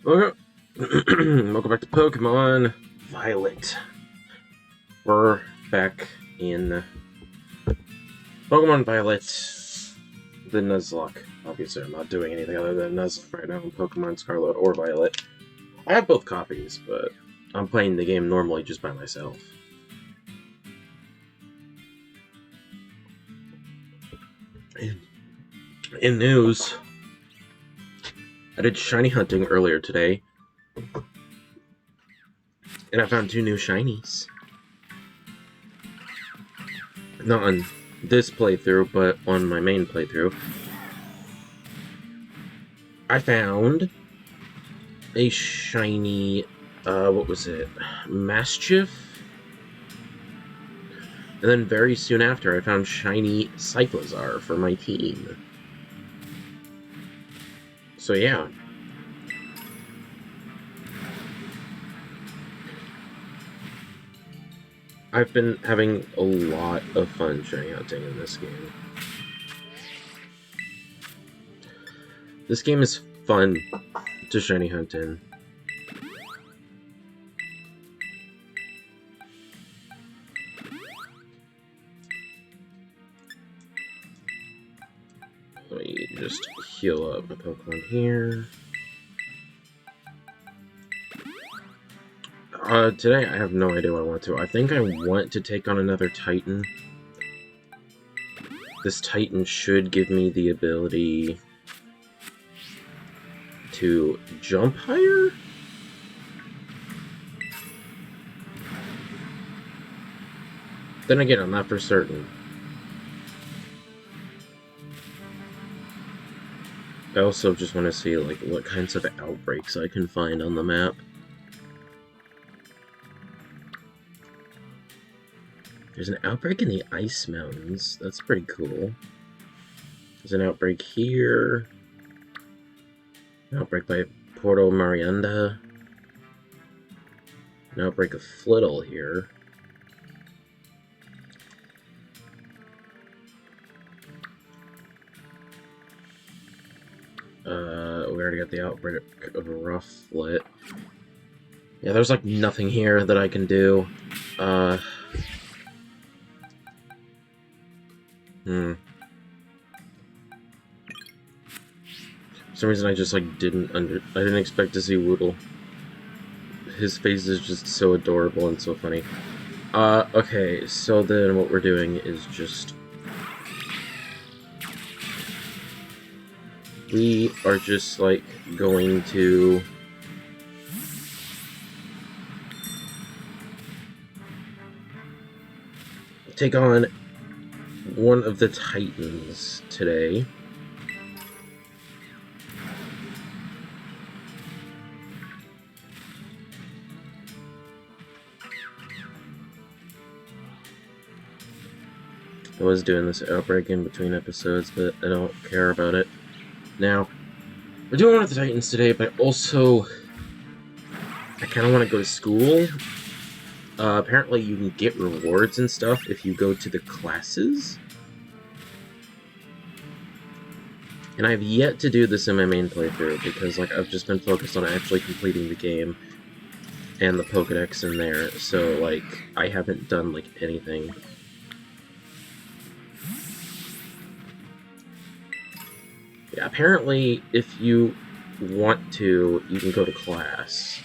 Welcome, Welcome back to Pokémon Violet. We're back in Pokémon Violet, the Nuzlocke. Obviously, I'm not doing anything other than Nuzlocke right now in Pokemon Scarlet or Violet. I have both copies, but I'm playing the game normally just by myself. In news, I did shiny hunting earlier today, and I found 2 new shinies. Not on this playthrough, but on my main playthrough. I found a shiny, what was it? Mischief? And then very soon after, I found shiny Cyclizar for my team. So yeah. I've been having a lot of fun shiny hunting in this game. This game is fun to shiny hunt in. Let me just heal up my Pokemon here. Today I have no idea what I want to. I think I want to take on another Titan. This Titan should give me the ability to jump higher? Then again, I'm not for certain. I also just want to see like what kinds of outbreaks I can find on the map. There's an outbreak in the Ice Mountains. That's pretty cool. There's an outbreak here. An outbreak by Porto Marianda. An outbreak of Flittle here. We already got the outbreak of a Rufflet. Yeah, there's like nothing here that I can do. For some reason I just like didn't expect to see Woodle. His face is just so adorable and so funny. Okay, so then what we're doing is just... we are just, like, going to... take on one of the Titans today. I was doing this outbreak in between episodes, but I don't care about it. Now, we're doing one of the Titans today, but also I kind of want to go to school. Apparently you can get rewards and stuff if you go to the classes. And I've yet to do this in my main playthrough, because like I've just been focused on actually completing the game and the Pokédex in there, so like I haven't done like anything. Yeah, apparently if you want to, you can go to class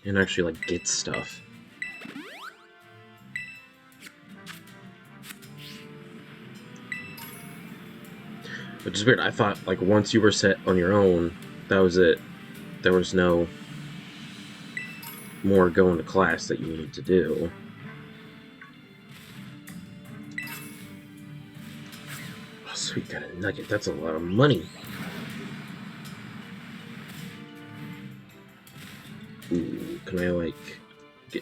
and actually like get stuff. Which is weird. I thought like once you were set on your own, that was it. There was no more going to class that you needed to do. Oh, sweet, got a nugget. That's a lot of money. Ooh, can I like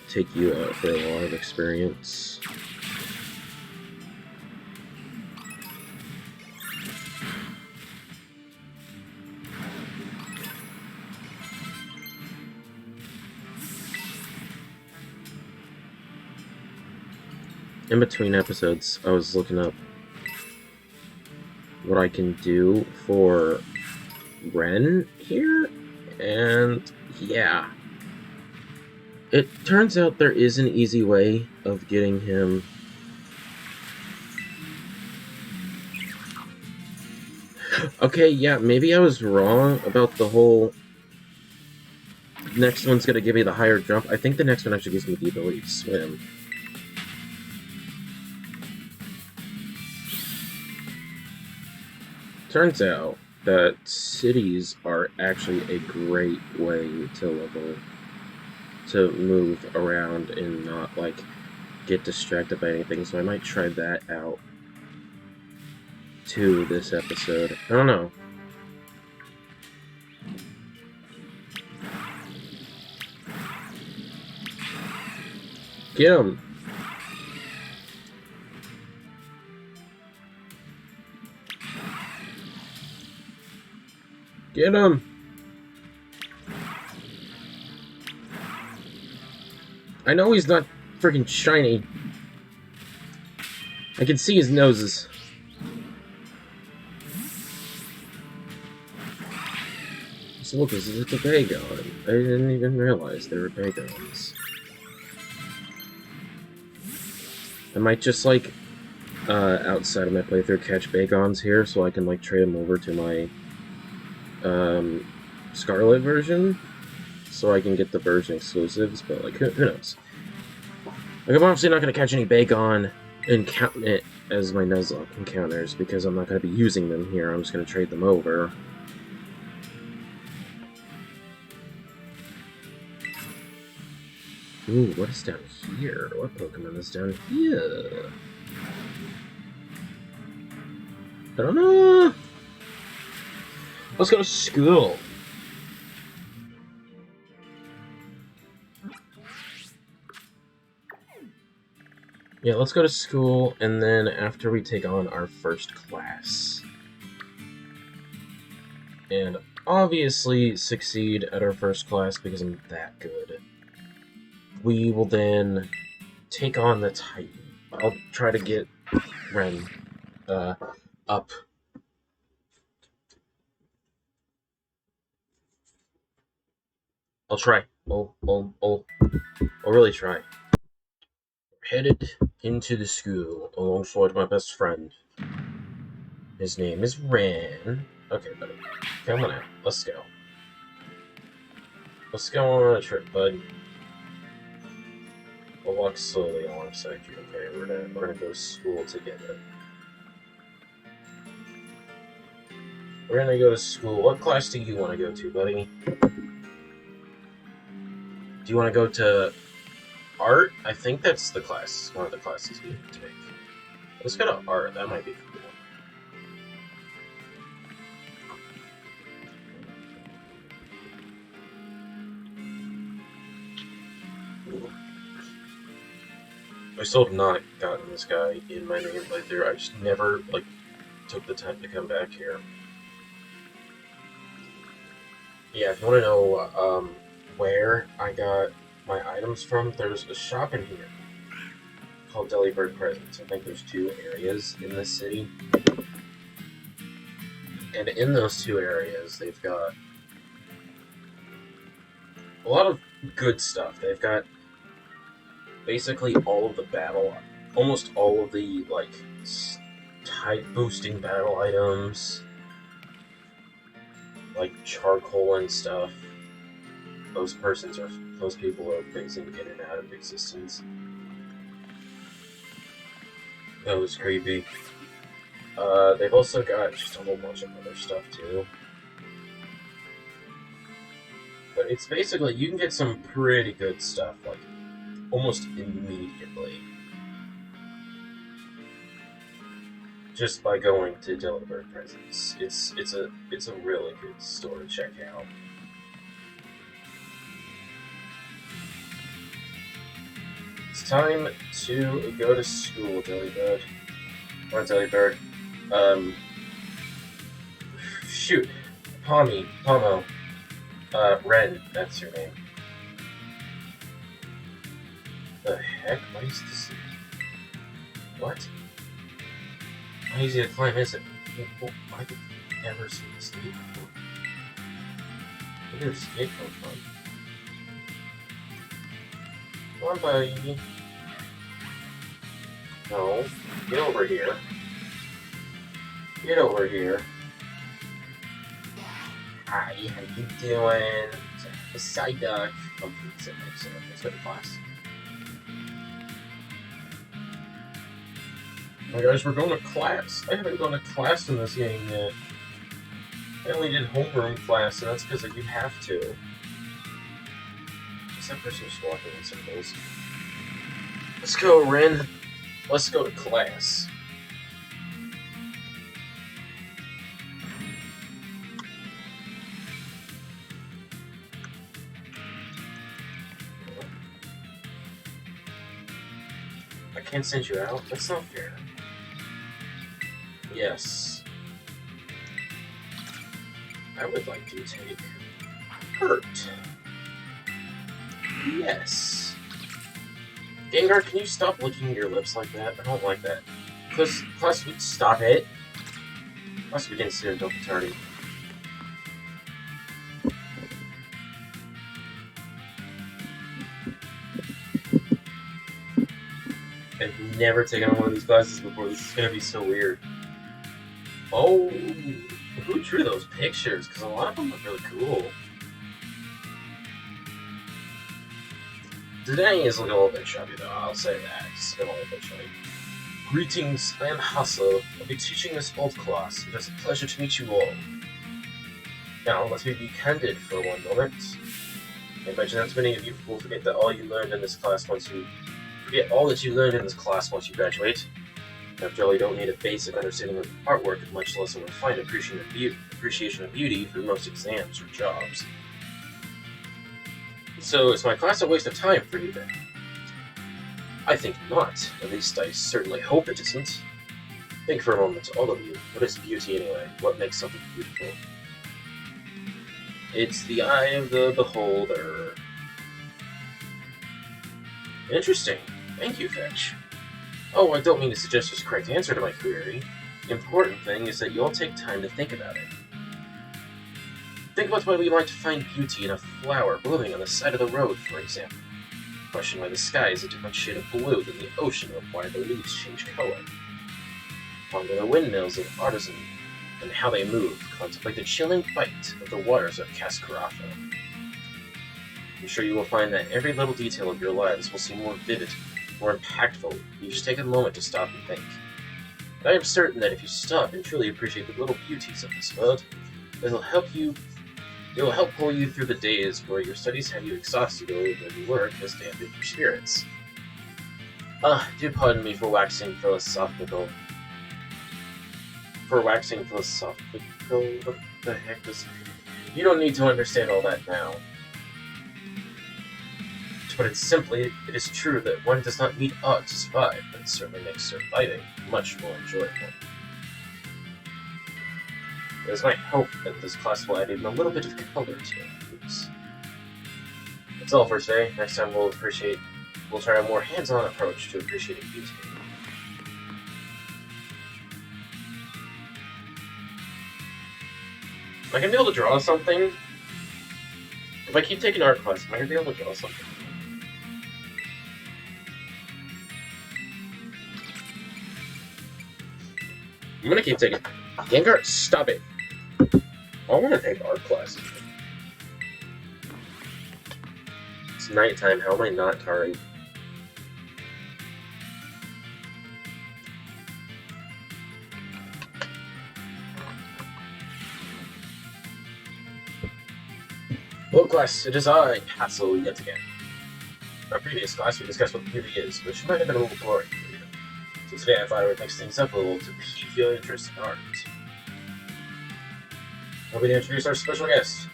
take you out for a lot of experience? In between episodes, I was looking up what I can do for Ren here, and yeah. It turns out there is an easy way of getting him. Okay, yeah, maybe I was wrong about the whole next one's gonna give me the higher jump. I think the next one actually gives me the ability to swim. Turns out that cities are actually a great way to move around and not, like, get distracted by anything, so I might try that out too this episode. I don't know. Get him! Get him! I know he's not freaking shiny. I can see his noses. So look, this is a Bagon. I didn't even realize they were Bagons. I might just, like, outside of my playthrough, catch Bagons here so I can, like, trade them over to my Scarlet version, so I can get the version exclusives, but, like, who knows? Like, I'm obviously not going to catch any Bagon and count it as my Nuzlocke encounters, because I'm not going to be using them here. I'm just going to trade them over. Ooh, what is down here? What Pokemon is down here? I don't know. Let's go to school. Yeah, let's go to school, and then after we take on our first class, and obviously succeed at our first class because I'm that good, we will then take on the Titan. I'll try to get Ren up. I'll try. I'll really try. Headed into the school alongside my best friend. His name is Ren. Okay, buddy. Come on out. Let's go. Let's go on a trip, bud. We'll walk slowly alongside you. Okay, we're gonna go to school together. We're gonna go to school. What class do you want to go to, buddy? Do you want to go to art? I think that's the class. One of the classes we need to take. Let's go to art. That might be cool. I still have not gotten this guy in my main playthrough. I just never, like, took the time to come back here. Yeah, if you want to know where I got my items from, there's a shop in here called Delibird Presents. I think there's 2 areas in this city. And in those 2 areas, they've got a lot of good stuff. They've got basically all of the almost all of the, like, type boosting battle items, like charcoal and stuff. Those people are phasing in and out of existence. That was creepy. They've also got just a whole bunch of other stuff too. But it's basically, you can get some pretty good stuff, like, almost immediately. Just by going to Delibird Presents. It's a really good store to check out. It's time to go to school, Delibird. Or Delibird. Shoot. Pomo. Ren, that's your name. The heck? What is this? What? How easy to climb is it? I've never seen this thing before. did this escape come from? Come on, buddy. No. Get over here. Get over here. Hi, how you doing? A side duck. Oh, sit next to him. Let's go to class. Oh my gosh, we're going to class. I haven't gone to class in this game yet. I only did homeroom class, and that's because you have to. Except for some walking in circles. Let's go, Ren. Let's go to class. I can't send you out? That's not fair. Yes. I would like to take hurt. Yes. Gengar, can you stop licking your lips like that? I don't like that. Plus, stop it. Plus, we didn't see her, don't be tardy. I've never taken on one of these classes before. This is gonna be so weird. Oh, who drew those pictures? Because a lot of them look really cool. Today is looking a little bit chubby, though. I'll say that. It's been a little bit chubby. Greetings, I am Hustle. I'll be teaching this old class. It is a pleasure to meet you all. Now, let me be candid for one moment. I imagine that many of you will forget that all you learned in this class once you graduate. After all, you don't need a basic understanding of artwork, much less a refined appreciation of beauty for most exams or jobs. So, is my class a waste of time for you then? I think not. At least I certainly hope it isn't. Think for a moment, all of you. What is beauty anyway? What makes something beautiful? It's the eye of the beholder. Interesting. Thank you, Fetch. Oh, I don't mean to suggest this correct answer to my query. The important thing is that you all take time to think about it. Think about why we might find beauty in a flower blooming on the side of the road, for example. Question why the sky is a different shade of blue than the ocean, or why the leaves change color. Ponder the windmills of artisan and how they move. Contemplate the chilling bite of the waters of Cascarafa. I'm sure you will find that every little detail of your lives will seem more vivid, more impactful. You just take a moment to stop and think. But I am certain that if you stop and truly appreciate the little beauties of this world, it will help pull you through the days where your studies have you exhausted or your work has dampened your spirits. Do pardon me for waxing philosophical. What the heck is... You don't need to understand all that now. To put it simply, it is true that one does not need art to survive, but it certainly makes surviving much more enjoyable. It is my hope that this class will add even a little bit of color to it. That's all for today. Next time we'll try a more hands-on approach to appreciating beauty. Am I gonna be able to draw something? If I keep taking art class, am I gonna be able to draw something? I'm gonna keep taking... Gengar, stop it! I want to take art classes. It's nighttime, how am I not tired? Hello class, it is I, Hassel, yet again. In our previous class we discussed what beauty is, which might have been a little boring for you. So today I thought I would mix things up a little to pique your interest in art. I'm going to introduce our special guest.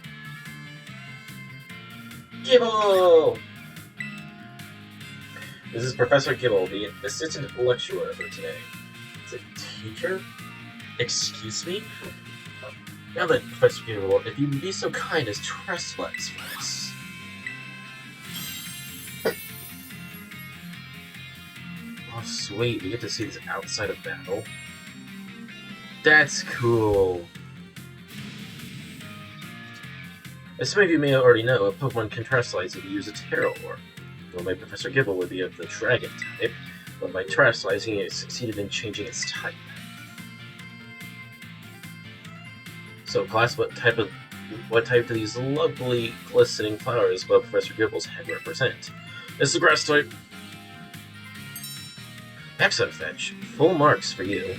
Gibble! This is Professor Gibble, the assistant lecturer for today. Is it teacher? Excuse me? Now then, Professor Gibble, if you would be so kind as to rest legs for us. Oh, sweet, we get to see this outside of battle. That's cool. As some of you may already know, a Pokemon can terrestrialize if you use a Terra Orb. Well, my Professor Gibble would be of the Dragon type, but by terrestrializing it succeeded in changing its type. So, class, what type do these lovely glistening flowers above Professor Gibble's head represent? This is the grass type. Excellent, Fetch. Full marks for you.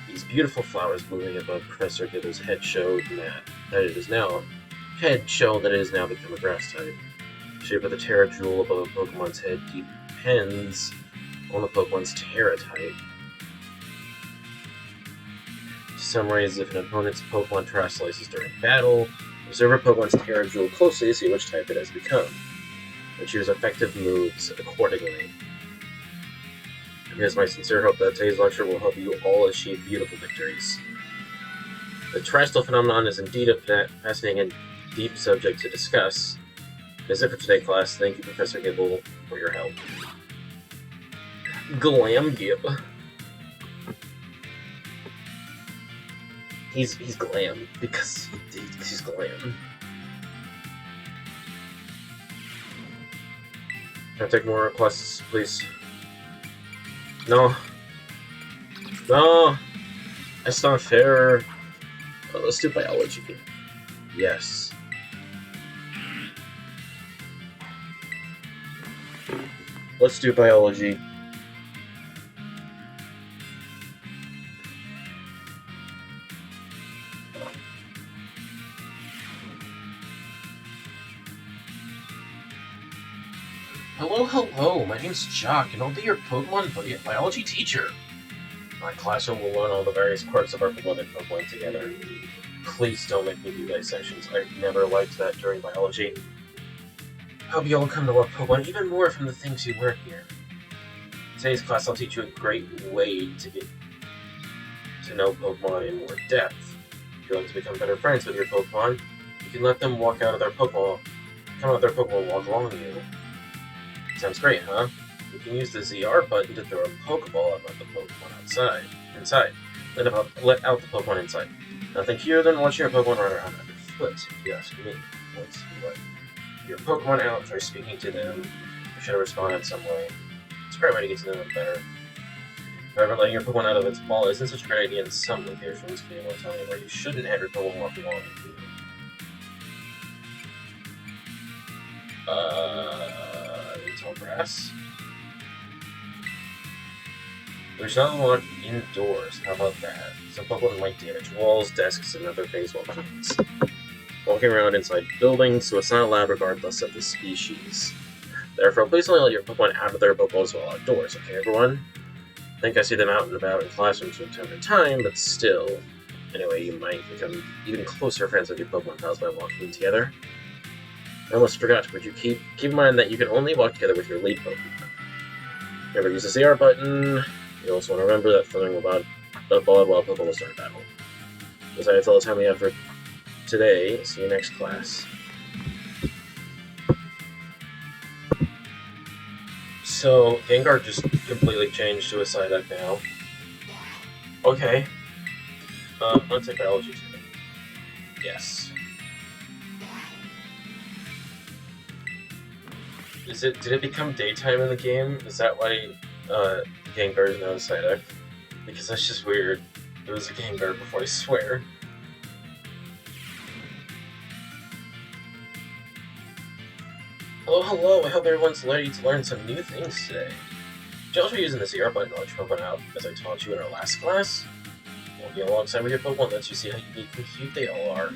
These beautiful flowers blooming above Professor Gibble's head show that it is now become a grass type. The shape of the Terra Jewel above a Pokemon's head depends on the Pokemon's Terra type. To summarize, if an opponent's Pokemon terrestrializes during battle, observe a Pokemon's Terra Jewel closely to see which type it has become, and choose effective moves accordingly. It is my sincere hope that today's lecture will help you all achieve beautiful victories. The terrestrial phenomenon is indeed a fascinating and deep subject to discuss. That's it for today, class. Thank you, Professor Gibble, for your help. Glam Gib. He's glam because he's glam. Can I take more requests, please? No. No! That's not fair. Oh, let's do biology. Yes. Let's do biology. Hello, my name's Jock, and I'll be your Pokemon biology teacher. My classroom will learn all the various parts of our beloved Pokemon together. Please don't make me do dissections. I've never liked that during biology. I hope you all come to love Pokemon even more from the things you learn here. In today's class, I'll teach you a great way to get to know Pokemon in more depth. If you want to become better friends with your Pokemon, you can let them come out of their Pokemon walk along you. Sounds great, huh? You can use the ZR button to throw a Pokeball and let the Pokemon inside. Let out the Pokemon inside. Nothing cuter than watching your Pokemon run around underfoot, if you ask me. Once you let your Pokemon out, try speaking to them. You should respond in some way. It's a great way to get to know them better. However, letting your Pokemon out of its ball isn't such a great idea in some locations. Can you tell me where you shouldn't have your Pokemon walk along with you? Tall grass. There's not a lot indoors. How about that? Some Pokemon might damage walls, desks, and other things while kids walking around inside buildings, so it's not allowed regardless of the species. Therefore, please only let your Pokemon out of their Pokeballs while outdoors, okay, everyone? I think I see them out and about in classrooms from time to time, but still. Anyway, you might become even closer friends with your Pokemon pals by walking together. I almost forgot, but you keep in mind that you can only walk together with your lead Pokemon. Remember to use the CR button. You also want to remember that throwing the ball while Pokemon will start battle. That's all the time we have for today. See you next class. So, Gengar just completely changed to a Psyduck now. Okay. Let's take biology too. Yes. Did it become daytime in the game? Is that why Gengar is now a Psyduck? Because that's just weird. It was a Gengar before, I swear. Hello, I hope everyone's ready to learn some new things today. Did you also using the CR button to let your Pokemon out, as I taught you in our last class? Walking alongside with your Pokemon lets you see how unique and cute they all are.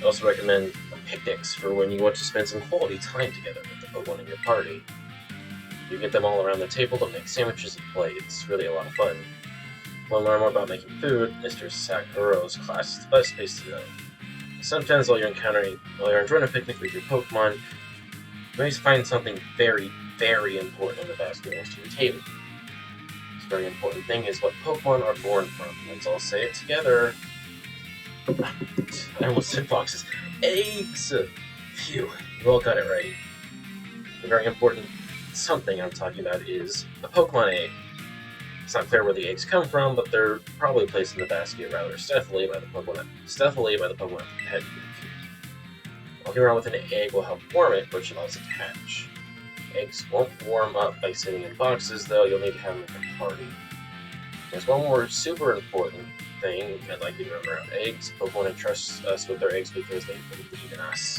I also recommend picnics for when you want to spend some quality time together with the Pokemon in your party. You get them all around the table to make sandwiches and play. It's really a lot of fun. Want to learn more about making food? Mr. Sakuro's class is the best place to go. Sometimes while you're enjoying a picnic with your Pokemon, you may find something very, very important in the basket next to your table. This very important thing is what Pokemon are born from. Let's all say it together. I almost said boxes. Eggs! Phew, you all got it right. The very important something I'm talking about is a Pokemon egg. It's not clear where the eggs come from, but they're probably placed in the basket rather stealthily by the Pokemon head. Walking around with an egg will help warm it, which allows it to hatch. Eggs won't warm up by sitting in boxes, though. You'll need to have them at a party. There's one more super important thing I'd like you to remember about eggs. Pokemon entrust us with their eggs because they believe in us.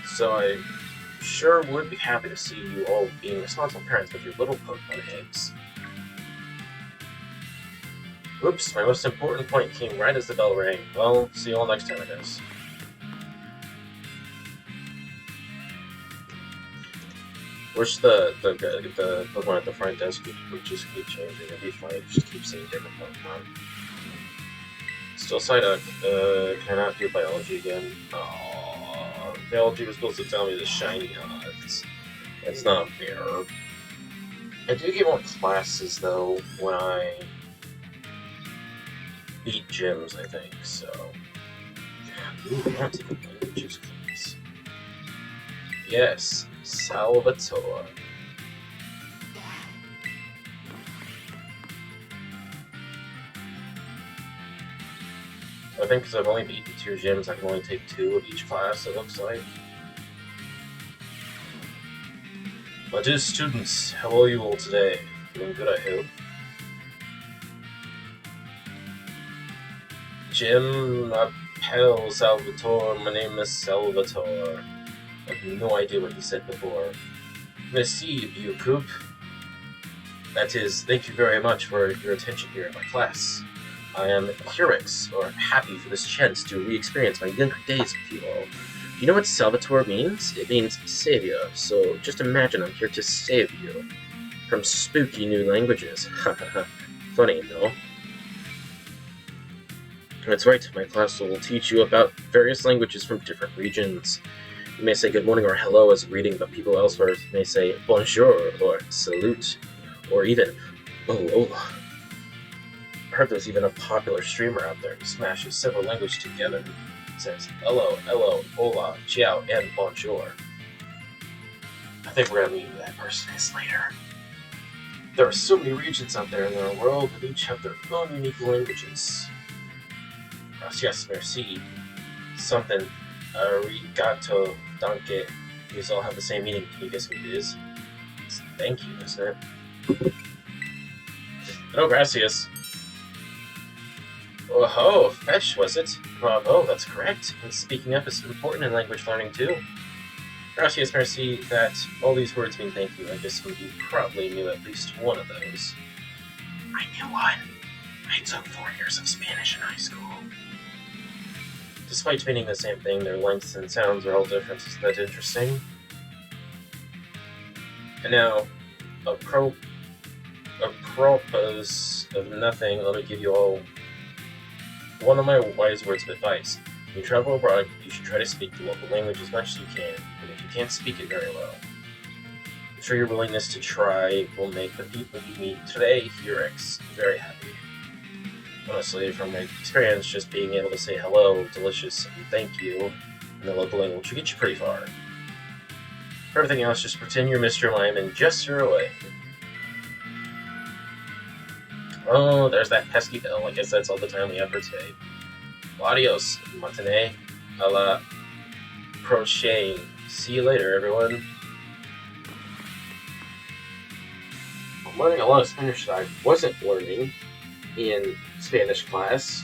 So I sure would be happy to see you all being responsible parents with your little Pokemon eggs. Oops, my most important point came right as the bell rang. Well, see you all next time, I guess. Wish the Pokemon at the front desk would just keep changing. It'd be funny to just keep seeing different Pokemon. Still Psyduck. Can I not do biology again? Aww. Biology was supposed to tell me the shiny odds. It's not fair. I do get more classes, though, when I beat gyms, I think, so... Ooh, I want to take a languages class. Yes, Salvatore. I think because I've only beaten 2 gyms, I can only take 2 of each class, it looks like. My dear students, how are you all today? Doing good, I hope. Jim, Appel, Salvatore, my name is Salvatore. I have no idea what he said before. Merci, Bucoup. That is, thank you very much for your attention here in my class. I am curious, or happy for this chance to re-experience my younger days with you all. Do you know what Salvatore means? It means savior, so just imagine I'm here to save you from spooky new languages. Funny, no? That's right, my class will teach you about various languages from different regions. You may say good morning or hello as a greeting, but people elsewhere may say bonjour or salute, or even oh. I heard there's even a popular streamer out there who smashes several languages together. It says hello, hola, ciao, and bonjour. I think we're gonna meet who that person is later. There are so many regions out there in our world, and each have their own unique languages. Gracias, merci, something, arigato, danke. These all have the same meaning. Can you guess what it is? It's thank you, isn't it? No, gracias. Oh ho, fetch, was it? Bravo, that's correct. And speaking up is important in language learning too. Gracias, merci, that all these words mean thank you. I guess you probably knew at least one of those. I knew one. I took 4 years of Spanish in high school. Despite meaning the same thing, their lengths and sounds are all different. Isn't that interesting? And now, apropos of nothing, let me give you all one of my wise words of advice. When you travel abroad, you should try to speak the local language as much as you can, even if you can't speak it very well. I'm sure your willingness to try will make the people you meet today here very happy. Honestly, from my experience, just being able to say hello, delicious, and thank you in the local language will get you pretty far. For everything else, just pretend you're Mr. Mime and gesture away. Oh, there's that pesky bell. I guess that's all the time we have for today. Adios, matinee, a la prochaine. See you later, everyone. I'm learning a lot of Spanish that I wasn't learning in Spanish class.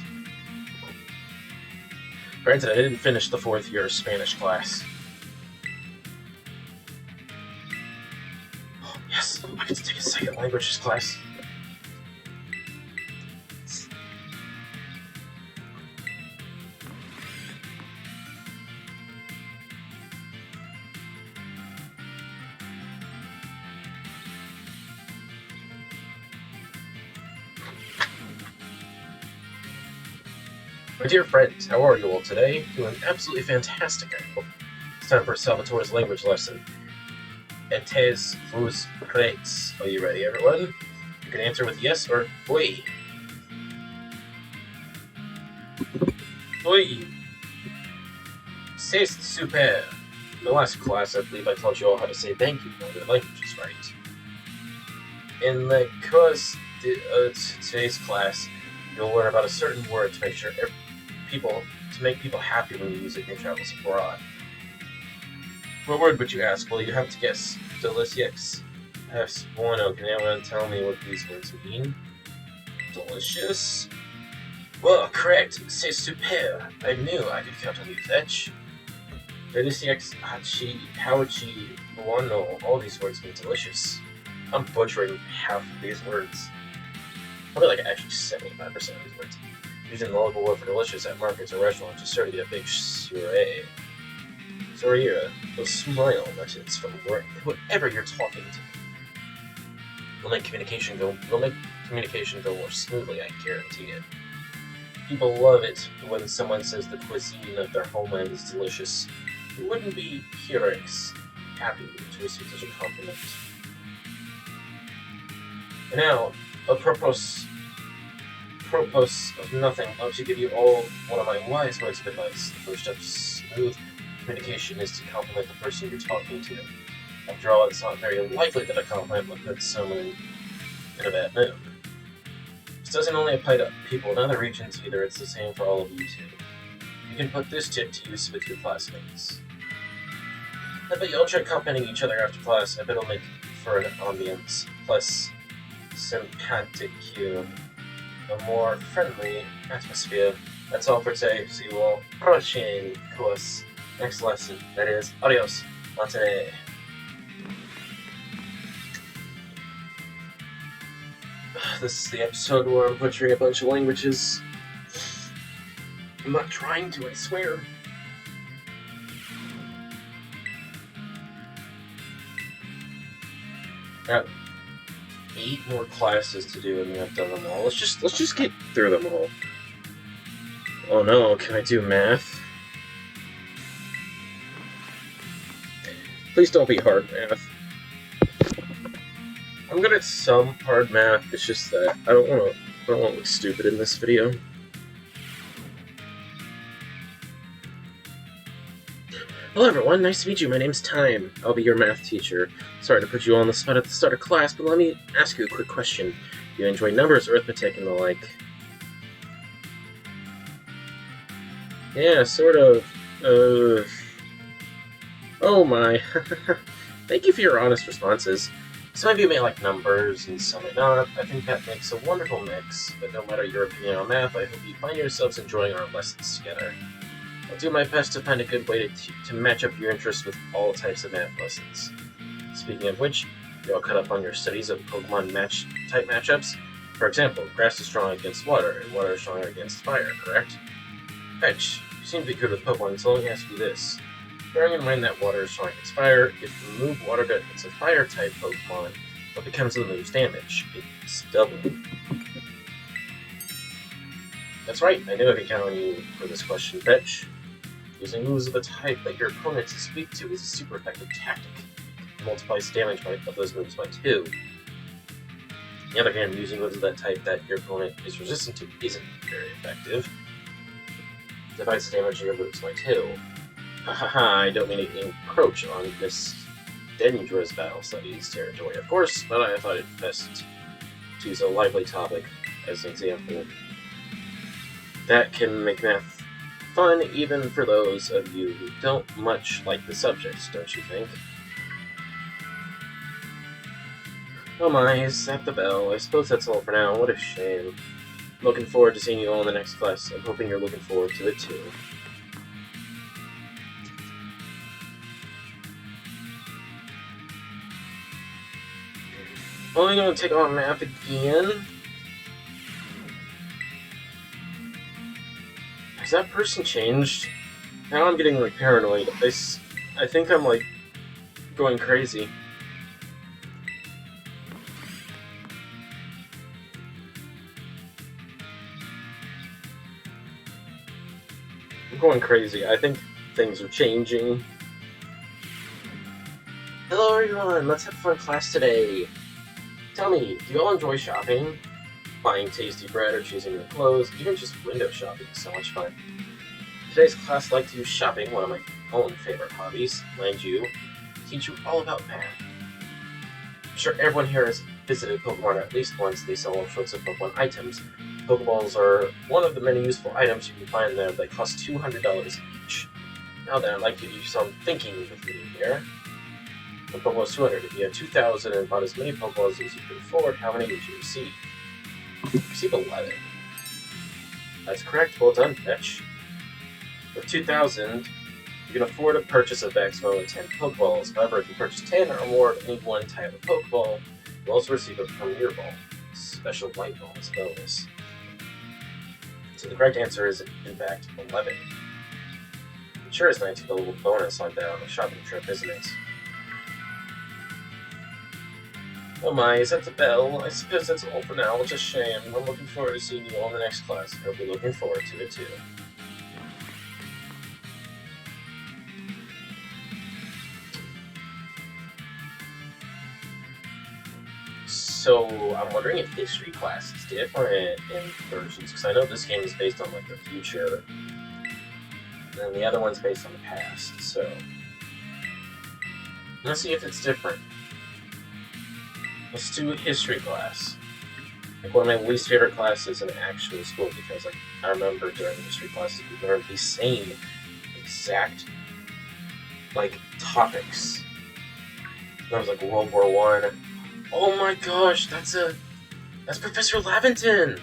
Granted, I didn't finish the 4th year of Spanish class. Oh, yes, I get to take a second languages class. My dear friends, how are you all today? Doing absolutely fantastic, I hope. It's time for Salvatore's language lesson. Etes vos prêts. Are you ready, everyone? You can answer with yes or oui. Oui. C'est super. In the last class, I believe I taught you all how to say thank you in other languages, right? In the course today's class, you'll learn about a certain word to make sure people happy when you use it in your travels abroad. What word would you ask? Well, you have to guess. Delicious. Perhaps bueno. Can anyone tell me what these words mean? Delicious. Well, correct. C'est super. I knew I could count on you, Fetch. Delicious. How would she? Bueno. All these words mean delicious. I'm butchering half of these words. Probably like actually 75% of these words. Using the local word for delicious at markets or restaurants is sure to get a big soiree. Soiree. Those smile buttons from whoever you're talking to. Will make communication go more smoothly, I guarantee it. People love it when someone says the cuisine of their homeland is delicious. It wouldn't be Pyrrhix happy to receive such a compliment. And now, apropos of nothing, I'll to give you all one of my wise words of advice. The first step to smooth communication is to compliment the person you're talking to. After all, it's not very likely that a compliment will put someone in a bad mood. This doesn't only apply to people in other regions either, it's the same for all of you too. You can put this tip to use with your classmates. I bet you'll try complimenting each other after class. I bet it'll make for an ambience. Plus, sympathetic, a more friendly atmosphere. That's all for today. See you all prochaine course. Next lesson. That is, adios. Not today. This is the episode where I'm butchering a bunch of languages. I'm not trying to, I swear. Got 8 more classes to do and I've done them all. Let's just get through them all. Oh no, can I do math? Please don't be hard math. I'm good at some hard math, it's just that I don't want to look stupid in this video. Hello everyone, nice to meet you. My name's Time. I'll be your math teacher. Sorry to put you on the spot at the start of class, but let me ask you a quick question. Do you enjoy numbers, arithmetic, and the like? Yeah, sort of. Oh my. Thank you for your honest responses. Some of you may like numbers and some may not. I think that makes a wonderful mix, but no matter your opinion on math, I hope you find yourselves enjoying our lessons together. I'll do my best to find a good way to match up your interests with all types of math lessons. Speaking of which, you're all caught up on your studies of Pokemon type matchups. For example, grass is strong against water, and water is stronger against fire, correct? Fetch, you seem to be good with Pokemon, so let me ask you this. Bearing in mind that water is strong against fire, if you move water to against a fire-type Pokemon, what becomes of the move's damage? It's double. That's right, I knew I could count on you for this question, Fetch. Using moves of a type that your opponent is weak to is a super effective tactic. It multiplies damage of those moves by 2. On the other hand, using moves of that type that your opponent is resistant to isn't very effective. It divides the damage of your moves by 2. Haha, I don't mean to encroach on Miss Dendra's battle studies territory, of course, but I thought it best to use a lively topic as an example. That can make math fun even for those of you who don't much like the subject, don't you think? Oh my, is that the bell? I suppose that's all for now. What a shame. I'm looking forward to seeing you all in the next class. I'm hoping you're looking forward to it too. Only gonna take on math again? Has that person changed? Now I'm getting like paranoid. I think I'm like going crazy. I'm going crazy. I think things are changing. Hello everyone, let's have a fun class today. Tell me, do you all enjoy shopping? Buying tasty bread or choosing new clothes, even just window shopping is so much fun. Today's class I'd like to do shopping, one of my own favorite hobbies, mind you, teach you all about math. I'm sure everyone here has visited Pokemon at least once, they sell all sorts of Pokemon items. Pokeballs are one of the many useful items you can find there. They cost $200 each. Now then, I'd like you to do some thinking with me here. The Pokeball is 200. If you have 2,000 and bought as many Pokeballs as you can afford, how many would you receive? Receive 11. That's correct. Well done, Fetch. With 2,000, you can afford to purchase a maximum of 10 Pokeballs. However, if you purchase 10 or more of any one type of Pokeball, you'll also receive a Premier Ball. Special White Ball as a bonus. So the correct answer is, in fact, 11. It sure is nice to get a little bonus like that on a shopping trip, isn't it? Oh my, is that the bell? I suppose that's all for now. It's a shame. I'm looking forward to seeing you all in the next class. I hope you're looking forward to it too. So, I'm wondering if history class is different in versions, because I know this game is based on, like, the future, and then the other one's based on the past, so... Let's see if it's different. Let's do a history class. Like, one of my least favorite classes in actual school, because, like, I remember during history classes we learned the same exact, like, topics. That was, like, World War I. Oh my gosh, that's Professor Laventon!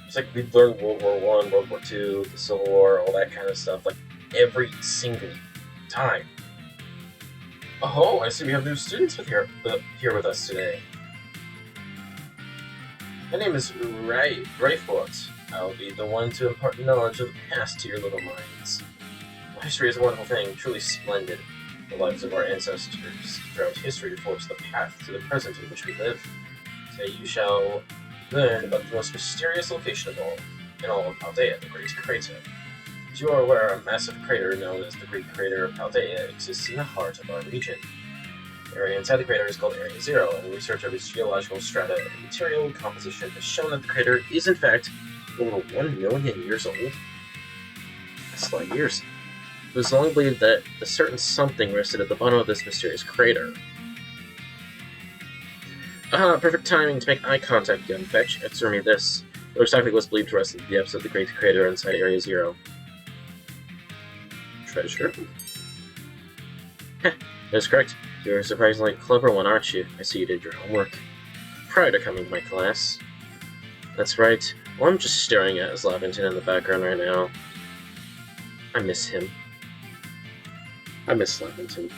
It's like we'd learn World War I, World War II, the Civil War, all that kind of stuff, like, every single time. Oh, I see we have new students here with us today. My name is Rayfort. I'll be the one to impart knowledge of the past to your little minds. Well, history is a wonderful thing, truly splendid. The lives of our ancestors throughout history forge the path to the present in which we live. Today you shall learn about the most mysterious location of all, in all of Paldea, the Great Crater. As you are aware, a massive crater known as the Great Crater of Paldea exists in the heart of our region. The area inside the crater is called Area Zero, and research of its geological strata and material composition has shown that the crater is in fact over 1 million years old. That's a lot of years. It was long believed that a certain something rested at the bottom of this mysterious crater. Perfect timing to make eye contact again, Fetch. Answer me this. It looks like it was believed to rest in the depths of the Great Crater inside Area Zero. Treasure? Heh, that's correct. You're a surprisingly clever one, aren't you? I see you did your homework. Prior to coming to my class. That's right. Well, I'm just staring at Laventon in the background right now. I miss him. I miss Laventon.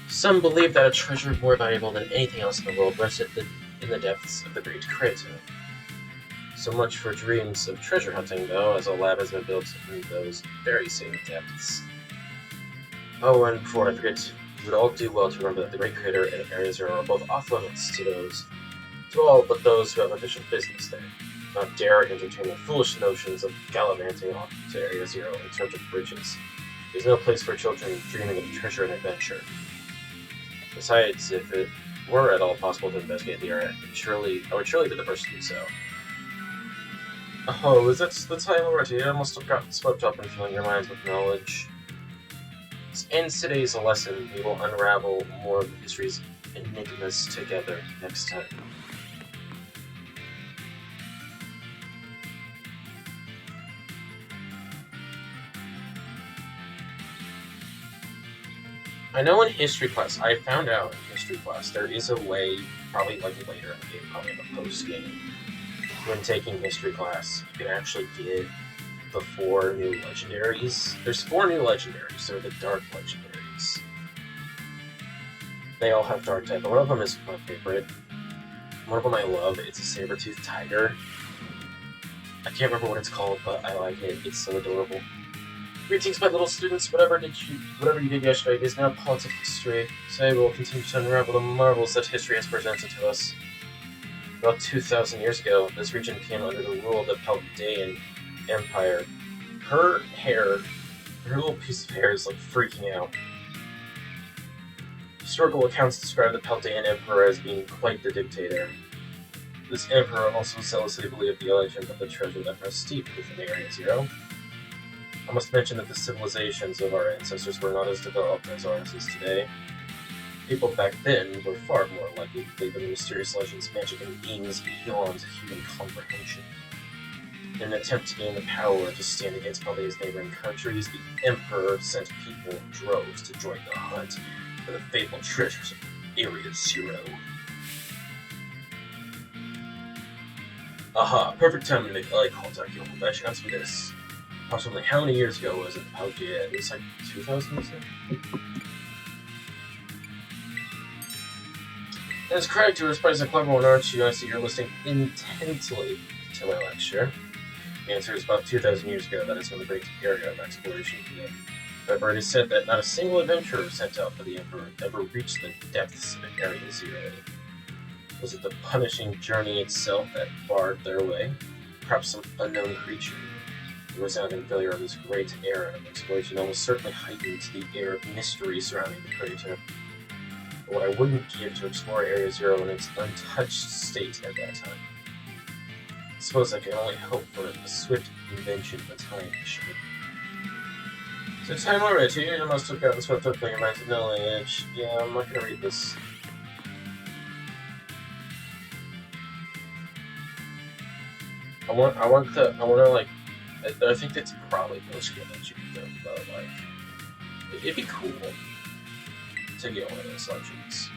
Some believe that a treasure more valuable than anything else in the world rested in the depths of the Great Crater. So much for dreams of treasure hunting, though, as a lab has been built in those very same depths. Oh, and before I forget, you would all do well to remember that the Great Crater and Area Zero are both off-limits to all but those who have official business there. Not dare entertain the foolish notions of gallivanting off to Area Zero in search of riches. There's no place for children dreaming of treasure and adventure. Besides, if it were at all possible to investigate the area, I would surely be the first to do so. Oh, is that the time already? I must have gotten swept up in filling your minds with knowledge. This ends today's lesson. We will unravel more of history's enigmas together next time. I know in history class, I found out in history class, there is a way, probably like later in the game, probably in the post-game, when taking history class, you can actually get the 4 new legendaries. There's 4 new legendaries, they're the dark legendaries. They all have dark type, but one of them is my favorite. One of them I love, it's a saber-toothed tiger. I can't remember what it's called, but I like it, it's so adorable. Greetings, my little students. Whatever you did yesterday is now part of history. Today we will continue to unravel the marvels that history has presented to us. About 2,000 years ago, this region came under the rule of the Paldean Empire. Her little piece of hair is like freaking out. Historical accounts describe the Paldean Emperor as being quite the dictator. This emperor also zealously believed the legend of the treasure that rests deep within Area Zero. I must mention that the civilizations of our ancestors were not as developed as ours is today. People back then were far more likely to believe in mysterious legends, magic, and beings beyond human comprehension. In an attempt to gain the power to stand against all these neighboring countries, the Emperor sent people in droves to join the hunt for the fabled treasures of Area Zero. Aha, perfect time to make eye contact, you'll bet you answer this. Approximately how many years ago was it? Oh yeah, it was like 2000 or so? As credit to her spice and clever one, aren't you? I see you're listening intently to my lecture. The answer is about 2,000 years ago. That is when the great area of exploration began. However, it is said that not a single adventurer sent out by the Emperor ever reached the depths of Area Zero. Was it the punishing journey itself that barred their way? Perhaps some unknown creature? The resounding failure of this great era of exploration almost certainly heightened the air of mystery surrounding the crater. But what I wouldn't give to explore Area Zero in its untouched state at that time. I suppose I can only hope for a swift invention of a time machine. So time already, I must have gotten swept up by your mountain knowledge. Yeah, I'm not gonna read this. I think that's probably post-game that you can do, but like, it'd be cool to get one of those legends.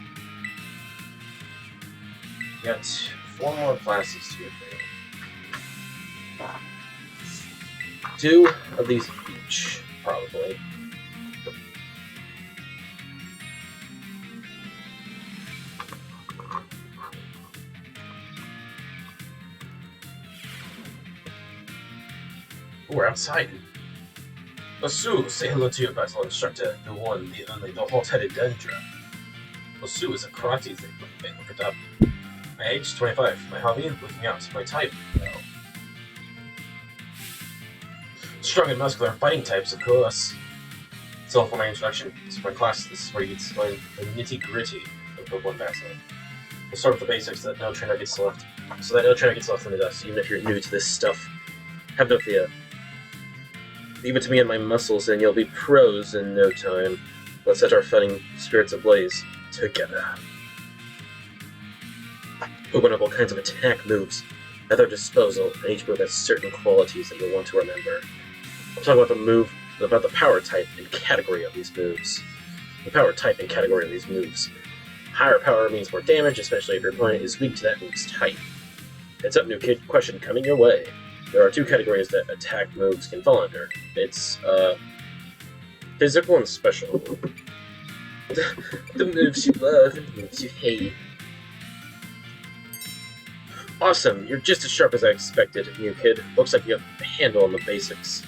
You got 4 more classes to get there. 2 of these each, probably. We're outside. Osu, say hello to your battle instructor, the one, the only, the hot-headed Dendra. Osu is a karate thing, look it up. My age, 25. My hobby, looking out. My type, no. Strong and muscular fighting types, of course. That's all for my introduction. This is my class. This is where you get to learn the nitty-gritty of Pokemon battling. We'll start with the basics so that no trainer gets left in the dust, even if you're new to this stuff. Have no fear. Leave it to me and my muscles, and you'll be pros in no time. Let's set our fighting spirits ablaze together. Pokemon have all kinds of attack moves at their disposal, and each move has certain qualities that you'll want to remember. I'll talk about the power type and category of these moves. The power type and category of these moves. Higher power means more damage, especially if your opponent is weak to that move's type. Heads up, new kid. Question coming your way. There are 2 categories that attack moves can fall under. It's, physical and special. The moves you love and the moves you hate. Awesome, you're just as sharp as I expected, new kid. Looks like you have a handle on the basics.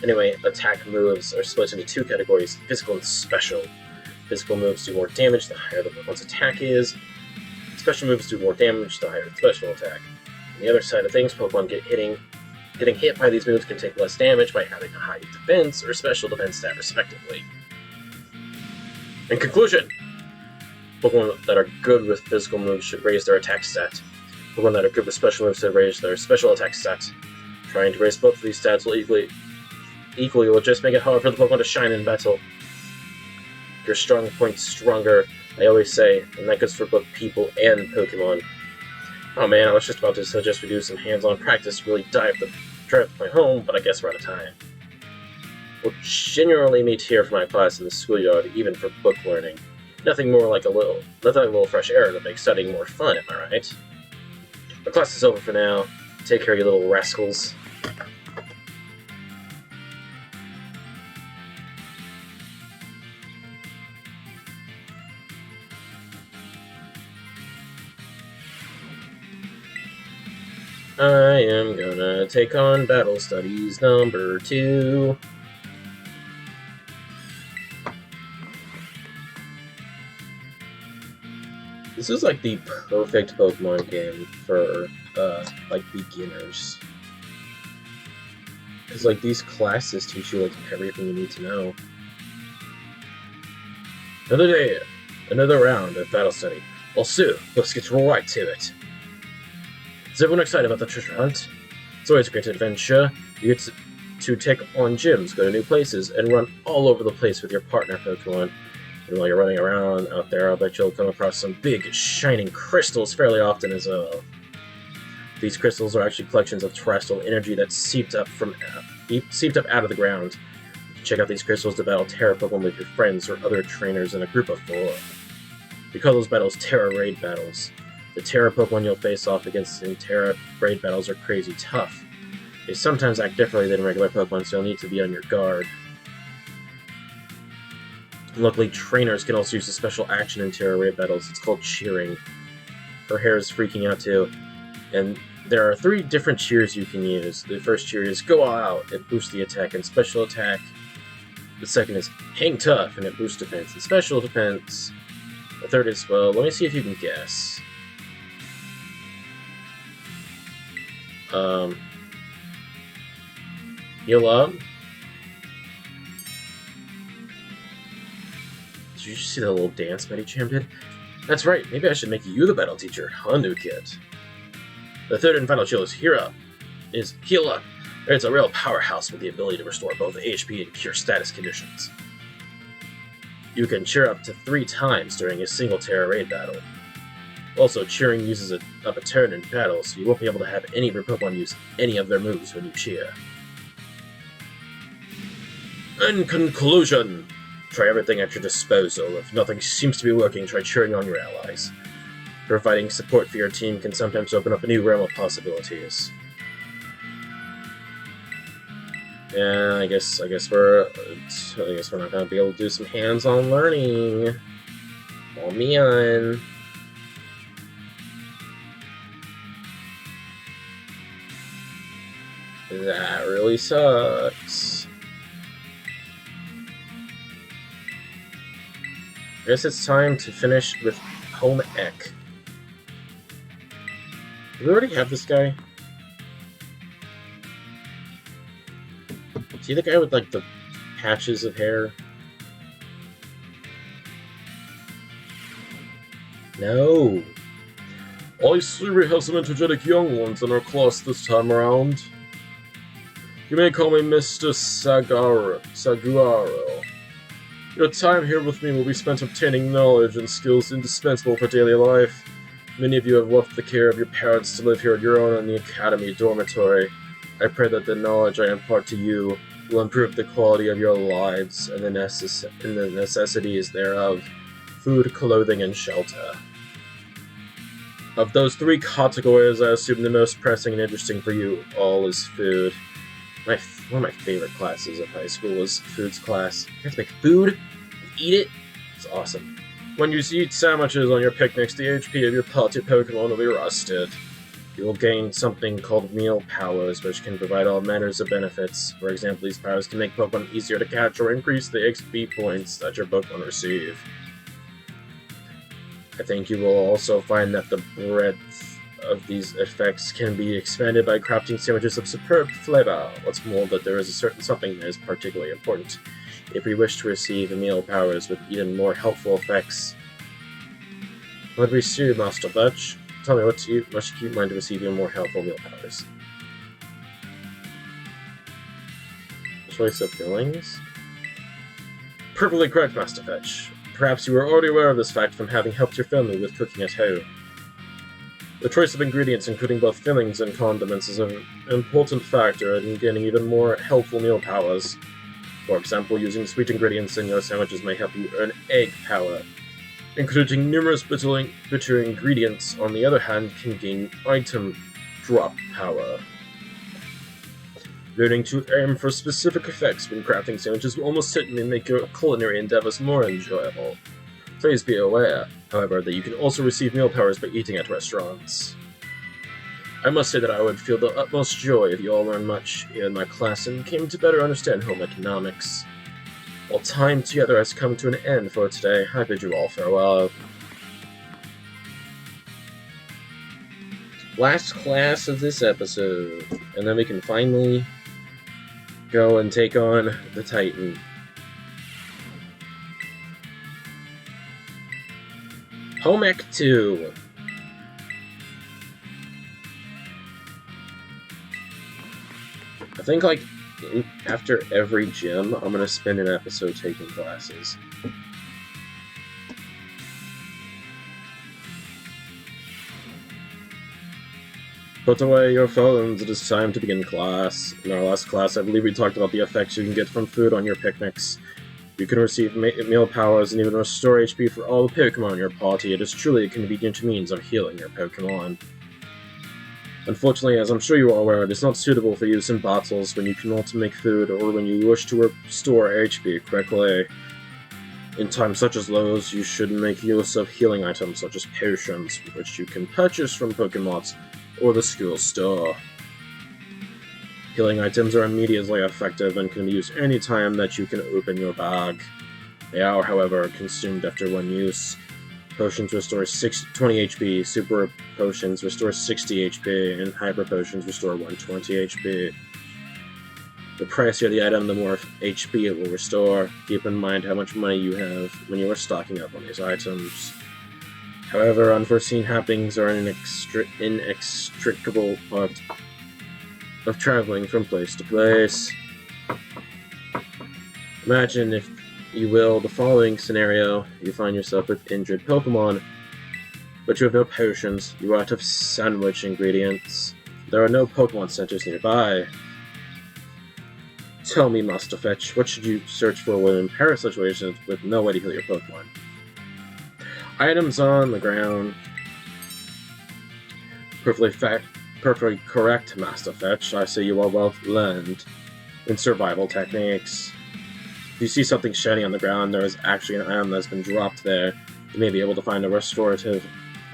Anyway, attack moves are split into 2 categories, physical and special. Physical moves do more damage the higher the one's attack is. Special moves do more damage the higher the special attack. On the other side of things, Pokemon getting hit by these moves can take less damage by having a high defense or special defense stat, respectively. In conclusion, Pokemon that are good with physical moves should raise their attack stat. Pokemon that are good with special moves should raise their special attack stat. Trying to raise both of these stats will equally will just make it hard for the Pokemon to shine in battle. Your strong point's stronger, I always say, and that goes for both people and Pokemon. Oh man, I was just about to suggest we do some hands-on practice to really drive the point home, but I guess we're out of time. We'll generally meet here for my class in the schoolyard, even for book learning. Nothing like a little fresh air to make studying more fun, am I right? The class is over for now. Take care, you little rascals. I am gonna take on Battle Studies number 2. This is like the perfect Pokemon game for, like, beginners. Because, like, these classes teach you, like, everything you need to know. Another day, another round of Battle Study. Well, Sue, let's get right to it. Is everyone excited about the treasure hunt? It's always a great adventure. You get to take on gyms, go to new places, and run all over the place with your partner Pokemon. And while you're running around out there, I'll bet you'll come across some big, shining crystals fairly often as well. These crystals are actually collections of terrestrial energy that seeped up out of the ground. You can check out these crystals to battle Terra Pokemon with your friends or other trainers in a group of 4. We call those battles Terra Raid battles. The Terra Pokemon you'll face off against in Terra Raid battles are crazy tough. They sometimes act differently than regular Pokemon, so you'll need to be on your guard. Luckily, trainers can also use a special action in Terra Raid battles. It's called cheering. Her hair is freaking out too. And there are 3 different cheers you can use. The first cheer is Go All Out. It boosts the attack and special attack. The second is Hang Tough, and it boosts defense and special defense. The third is, well, let me see if you can guess. Heal Up. Did you just see that little dance Medicham did? That's right, maybe I should make you the battle teacher, Hondu Kit. The third and final chill is Heal Up. It's a real powerhouse with the ability to restore both HP and cure status conditions. You can cheer up to 3 times during a single Terra Raid battle. Also, cheering uses up a turn in battle, so you won't be able to have any of your Pokemon use any of their moves when you cheer. In conclusion, try everything at your disposal. If nothing seems to be working, try cheering on your allies. Providing support for your team can sometimes open up a new realm of possibilities. Yeah, I guess we're not gonna be able to do some hands-on learning. Oh man. That really sucks. I guess it's time to finish with Home Ec. Do we already have this guy? Is he the guy with, like, the patches of hair? No. I see we have some energetic young ones in our class this time around. You may call me Mr. Saguaro. Your time here with me will be spent obtaining knowledge and skills indispensable for daily life. Many of you have left the care of your parents to live here on your own in the academy dormitory. I pray that the knowledge I impart to you will improve the quality of your lives and the necessities thereof: food, clothing, and shelter. Of those 3 categories, I assume the most pressing and interesting for you all is food. One of my favorite classes of high school was Foods class. You have to make food, eat it. It's awesome. When you eat sandwiches on your picnics, the HP of your party Pokemon will be rusted. You will gain something called meal powers, which can provide all manners of benefits. For example, these powers can make Pokemon easier to catch or increase the XP points that your Pokemon receive. I think you will also find that the breadth of these effects can be expanded by crafting sandwiches of superb flavor. What's more, that there is a certain something that is particularly important if we wish to receive meal powers with even more helpful effects. What we see, Master Butch? Tell me, what must you keep in mind to receive even more helpful meal powers? Choice of fillings? Perfectly correct, Master Fetch. Perhaps you were already aware of this fact from having helped your family with cooking at home. The choice of ingredients, including both fillings and condiments, is an important factor in getting even more helpful meal powers. For example, using sweet ingredients in your sandwiches may help you earn egg power. Including numerous bitter ingredients, on the other hand, can gain item drop power. Learning to aim for specific effects when crafting sandwiches will almost certainly make your culinary endeavors more enjoyable. Please be aware, however, that you can also receive meal powers by eating at restaurants. I must say that I would feel the utmost joy if you all learned much here in my class and came to better understand home economics. While time together has come to an end for today, I bid you all farewell. Last class of this episode, and then we can finally go and take on the Titan. Home Ec 2. I think, like, after every gym, I'm gonna spend an episode taking classes. Put away your phones, it is time to begin class. In our last class, I believe we talked about the effects you can get from food on your picnics. You can receive meal powers and even restore HP for all the Pokémon in your party. It is truly a convenient means of healing your Pokémon. Unfortunately, as I'm sure you are aware, it is not suitable for use in battles when you cannot make food or when you wish to restore HP quickly. In times such as those, you should make use of healing items such as potions, which you can purchase from Pokémots or the school store. Healing items are immediately effective and can be used any time that you can open your bag. They are, however, consumed after one use. Potions restore 20 HP, Super Potions restore 60 HP, and Hyper Potions restore 120 HP. The pricier the item, the more HP it will restore. Keep in mind how much money you have when you are stocking up on these items. However, unforeseen happenings are an inextricable part of traveling from place to place. Imagine, if you will, the following scenario. You find yourself with injured Pokemon, but you have no potions. You are out of sandwich ingredients. There are no Pokemon centers nearby. Tell me, Master Fetch, what should you search for when in peril situations with no way to heal your Pokemon? Items on the ground. Perfectly correct, Master Fetch. I see you are well learned in survival techniques. If you see something shiny on the ground, there is actually an item that has been dropped there. You may be able to find a restorative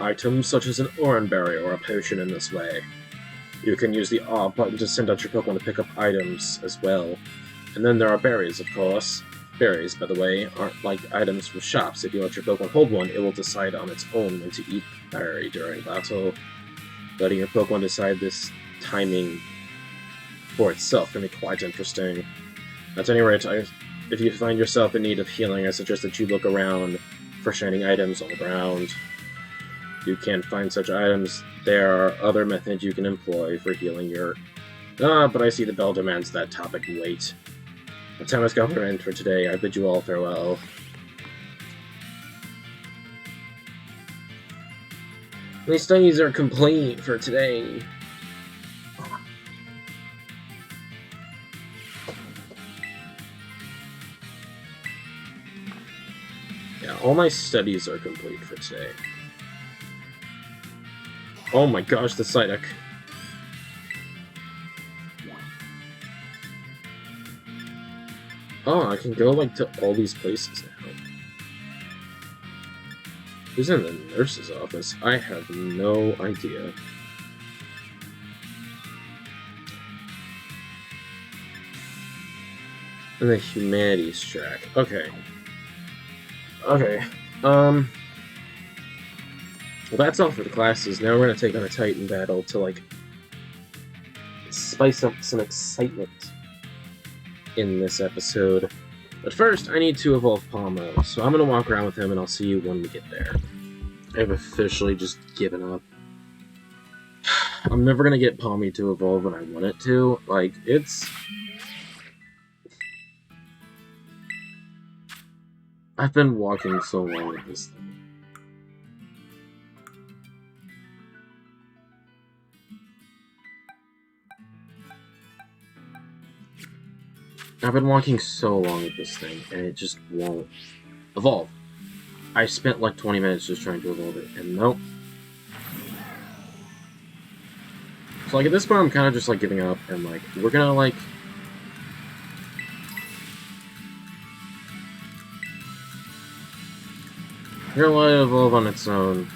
item, such as an Oran Berry or a potion in this way. You can use the R button to send out your Pokemon to pick up items as well. And then there are berries, of course. Berries, by the way, aren't like items from shops. If you let your Pokemon hold one, it will decide on its own when to eat the berry during battle. Letting your Pokemon decide this timing for itself can be quite interesting. At any rate, if you find yourself in need of healing, I suggest that you look around for shining items on the ground. If you can't find such items, there are other methods you can employ for healing your... but I see the bell demands that topic wait. The time has come to an end for today. I bid you all farewell. My studies are complete for today. Yeah, all my studies are complete for today. Oh my gosh, the Psyduck. Oh, I can go, like, to all these places now. Who's in the nurse's office? I have no idea. And the humanities track. Okay. Okay. Well, that's all for the classes. Now we're gonna take on a Titan battle to, like, spice up some excitement in this episode. But first, I need to evolve Palmo, so I'm gonna walk around with him and I'll see you when we get there. I've officially just given up. I'm never gonna get Palmy to evolve when I want it to. Like, it's... I've been walking so long with this thing. I've been walking so long with this thing, and it just won't evolve. I spent like 20 minutes just trying to evolve it, and nope. So like at this point I'm kind of just like giving up, and like, we're gonna like... We're gonna let it evolve on its own.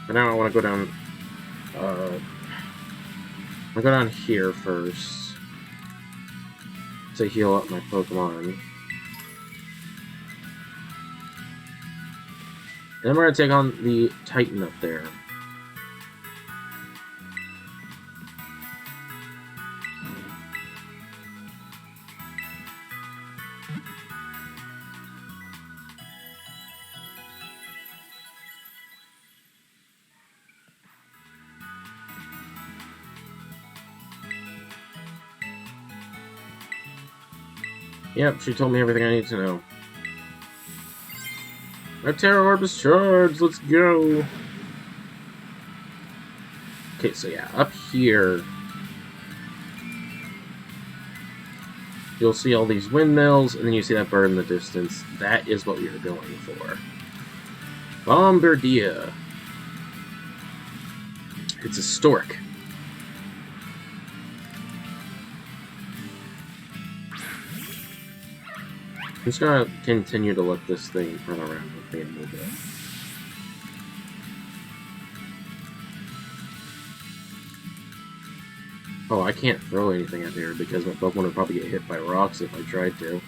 But now I want to go down... I'll go down here first to heal up my Pokemon. And then we're gonna take on the Titan up there. Yep, she told me everything I need to know. My Terror Orb is charged. Let's go. Okay, so yeah, up here, you'll see all these windmills, and then you see that bird in the distance. That is what we are going for. Bombardier. It's a stork. I'm just gonna continue to let this thing run around with me a little bit. Oh, I can't throw anything at here because my Pokemon would probably get hit by rocks if I tried to.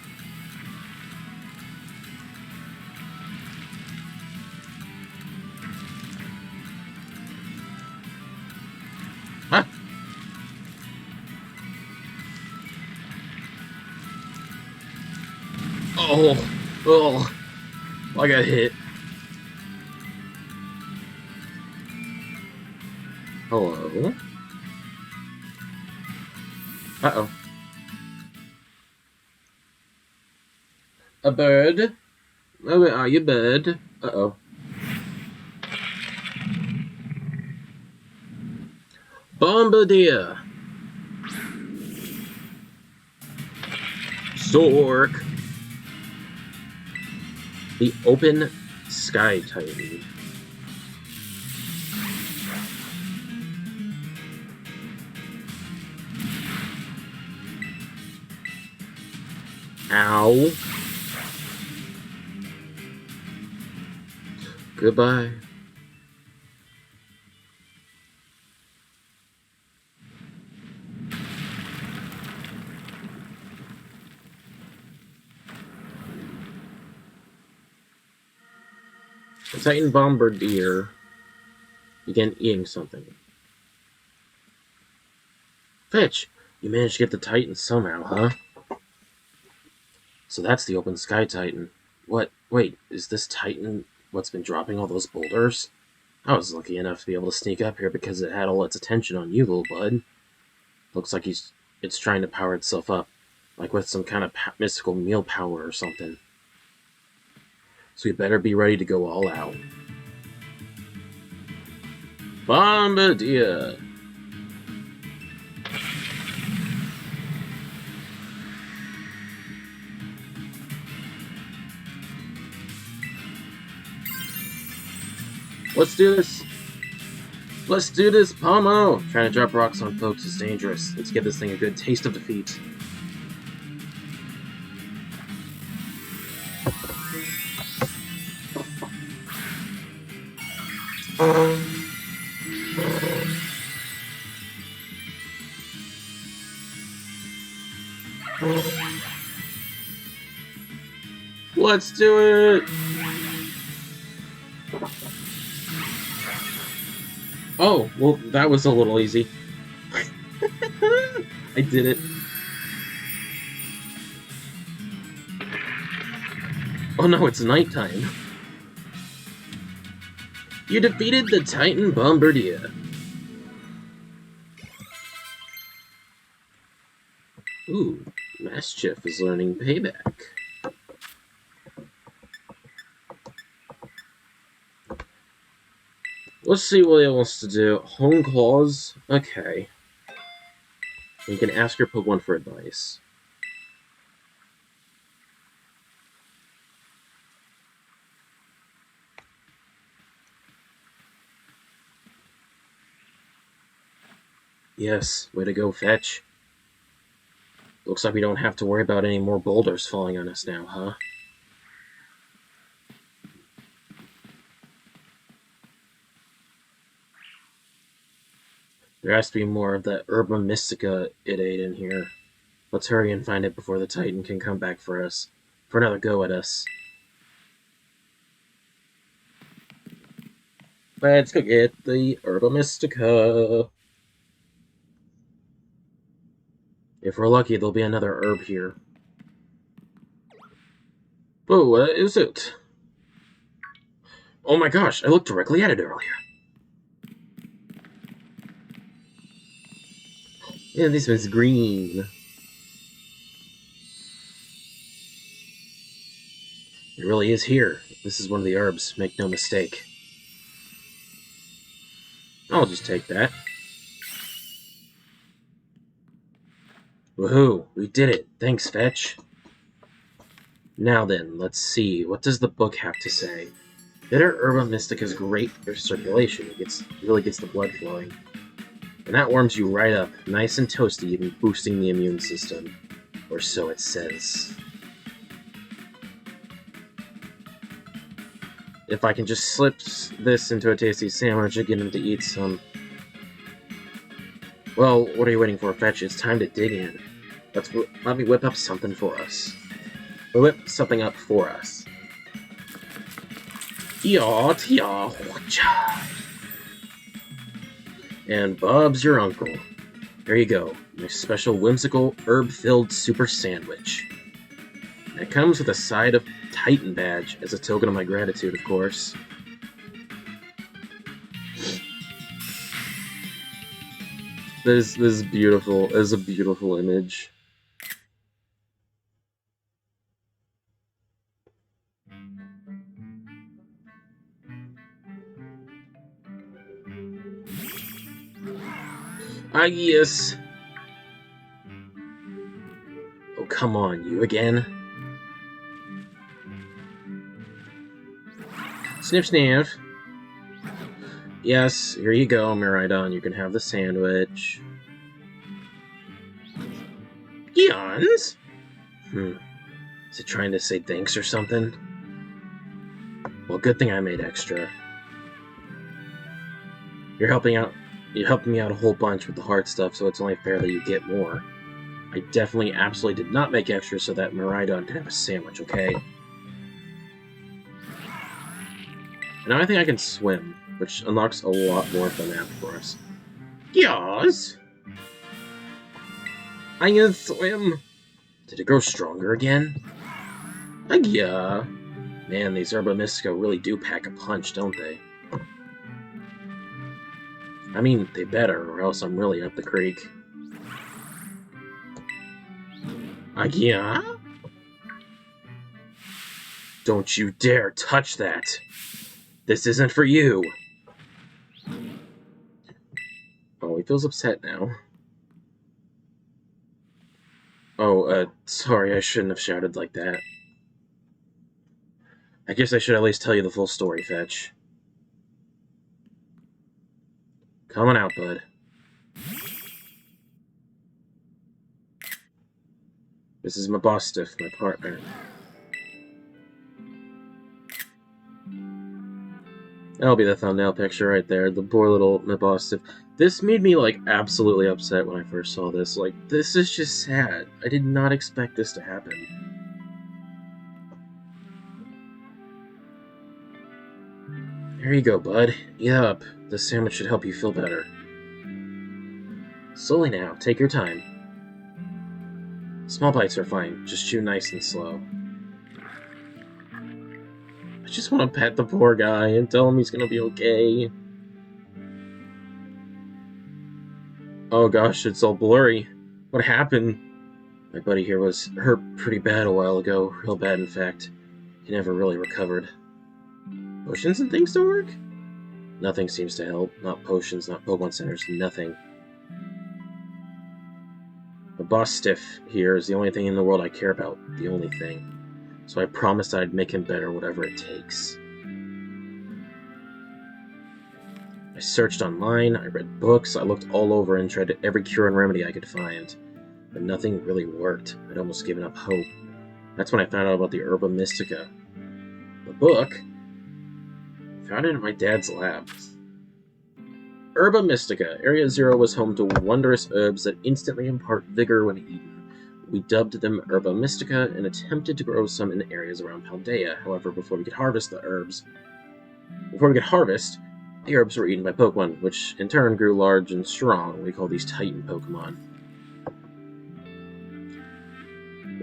Ah! Oh, I got hit. Hello? Uh-oh. A bird? Where are you, bird? Uh-oh. Bombardier. Stork. The Open Sky Titan. Ow. Goodbye. The Titan Bombardier began eating something. Fetch, you managed to get the Titan somehow, huh? So that's the Open Sky Titan. What? Wait, is this Titan what's been dropping all those boulders? I was lucky enough to be able to sneak up here because it had all its attention on you, little bud. Looks like it's trying to power itself up, like with some kind of mystical meal power or something. So we better be ready to go all out. Bombardier! Let's do this! Let's do this, Pomo! Trying to drop rocks on folks is dangerous. Let's give this thing a good taste of defeat. Let's do it! Oh, well, that was a little easy. I did it. Oh no, it's nighttime. You defeated the Titan Bombardier. Ooh, Mischief is learning payback. Let's see what he wants to do. Home calls? Okay. You can ask your Pokemon for advice. Yes, way to go, Fetch. Looks like we don't have to worry about any more boulders falling on us now, huh? There has to be more of that Herba Mystica it ate in here. Let's hurry and find it before the Titan can come back for us. For another go at us. Let's go get the Herba Mystica. If we're lucky, there'll be another herb here. Oh, what is it? Oh my gosh, I looked directly at it earlier. Yeah, this one's green. It really is here. This is one of the herbs, make no mistake. I'll just take that. Woohoo! We did it! Thanks, Fetch! Now then, let's see. What does the book have to say? Bitter Herba Mystica is great for circulation. It really gets the blood flowing. And that warms you right up, nice and toasty, even boosting the immune system. Or so it says. If I can just slip this into a tasty sandwich and get him to eat some... Well, what are you waiting for, Fetch? It's time to dig in. Let me whip up something for us. Whip something up for us. And Bob's your uncle. There you go, my special whimsical herb-filled super sandwich. And it comes with a side of Titan badge as a token of my gratitude, of course. This is beautiful. This is a beautiful image. Ah, yes. Oh, come on, you again? Sniff, sniff. Yes, here you go, Miraidon. You can have the sandwich. Eons? Is it trying to say thanks or something? Well, good thing I made extra. You're helping me out a whole bunch with the hard stuff, so it's only fair that you get more. I definitely, absolutely did not make extra so that Miraidon could have a sandwich, okay? And now I think I can swim, which unlocks a lot more of the map for us. Yes! I can swim! Did it grow stronger again? Yeah. Man, these Herba Mystica really do pack a punch, don't they? I mean, they better, or else I'm really up the creek. Yeah? Don't you dare touch that! This isn't for you! Oh, he feels upset now. Oh, sorry, I shouldn't have shouted like that. I guess I should at least tell you the full story, Fetch. Come on out, bud. This is my boss stiff, my partner. That'll be the thumbnail picture right there. The poor little Mabosstiff. This made me, like, absolutely upset when I first saw this. Like, this is just sad. I did not expect this to happen. Here you go, bud. Eat up. This sandwich should help you feel better. Slowly now. Take your time. Small bites are fine. Just chew nice and slow. I just want to pet the poor guy and tell him he's gonna be okay. Oh gosh, it's all blurry. What happened? My buddy here was hurt pretty bad a while ago. Real bad, in fact. He never really recovered. Potions and things don't work? Nothing seems to help. Not potions, not Pokemon centers, nothing. The boss stiff here is the only thing in the world I care about. The only thing. So I promised I'd make him better, whatever it takes. I searched online, I read books, I looked all over and tried every cure and remedy I could find. But nothing really worked. I'd almost given up hope. That's when I found out about the Herba Mystica. The book? I found it in my dad's lab. Herba Mystica. Area 0 was home to wondrous herbs that instantly impart vigor when eaten. We dubbed them Herba Mystica and attempted to grow some in areas around Paldea. However, before we could harvest, the herbs were eaten by Pokemon, which in turn grew large and strong. We call these Titan Pokemon.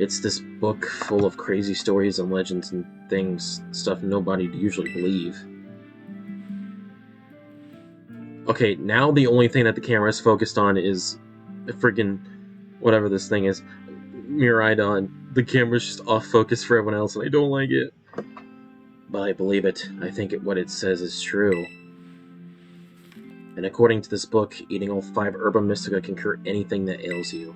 It's this book full of crazy stories and legends and things, stuff nobody'd usually believe. Okay, now the only thing that the camera is focused on is the friggin' whatever this thing is. Miraidon. The camera's just off focus for everyone else, and I don't like it. Well, I believe it. I think what it says is true. And according to this book, eating all 5 Herba Mystica can cure anything that ails you.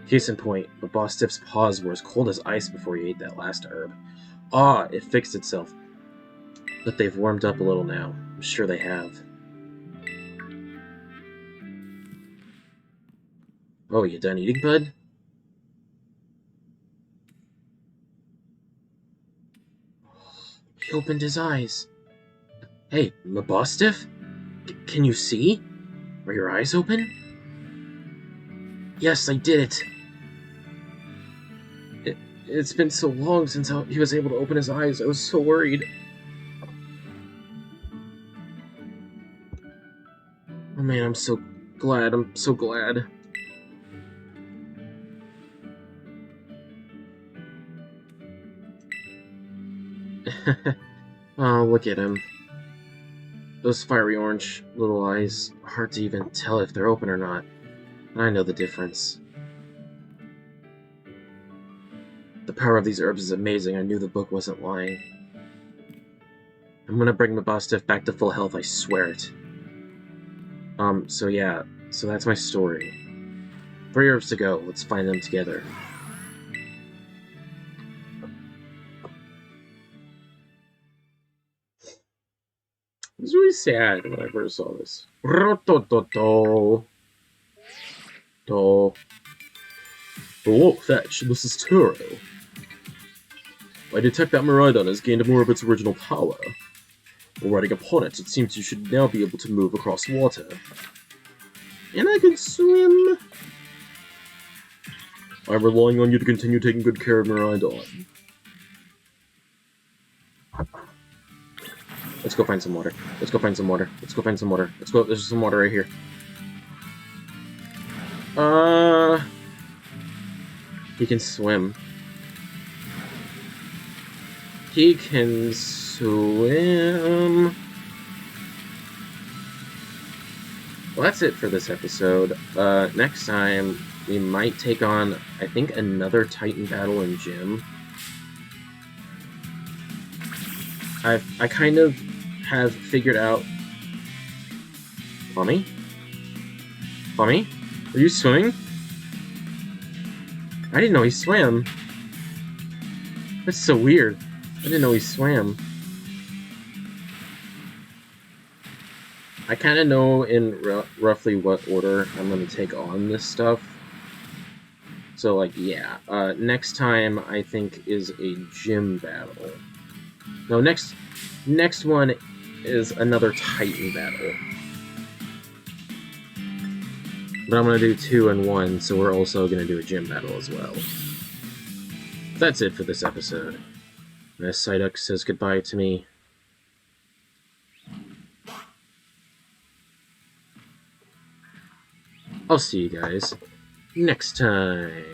Case in point, Mabostiff's paws were as cold as ice before he ate that last herb. Ah, it fixed itself. But they've warmed up a little now. I'm sure they have. Oh, you done eating, bud? He opened his eyes. Hey, Mabostiff? Can you see? Are your eyes open? Yes, I did it. It's been so long since he was able to open his eyes. I was so worried. Oh man, I'm so glad. I'm so glad. Oh, look at him. Those fiery orange little eyes. Hard to even tell if they're open or not. I know the difference. The power of these herbs is amazing. I knew the book wasn't lying. I'm gonna bring Mabostiff back to full health, I swear it. So yeah. So that's my story. 3 herbs to go. Let's find them together. It was really sad when I first saw this. Hello, Fetch. This is Turo. I detect that Miraidon has gained more of its original power. While riding upon it, it seems you should now be able to move across water. And I can swim! I'm relying on you to continue taking good care of Miraidon. Let's go find some water. Let's go find some water. Let's go find some water. Let's go. There's some water right here. He can swim. He can swim. Well, that's it for this episode. Next time, we might take on, I think, another Titan battle in Gym. I kind of have figured out... Tommy? Tommy? Are you swimming? I didn't know he swam. That's so weird. I didn't know he swam. I kind of know in roughly what order I'm going to take on this stuff. So, like, yeah. Next time, I think, is a gym battle. No, next one is another Titan battle. But I'm going to do 2 and 1, so we're also going to do a gym battle as well. That's it for this episode. As Psyduck says goodbye to me. I'll see you guys next time.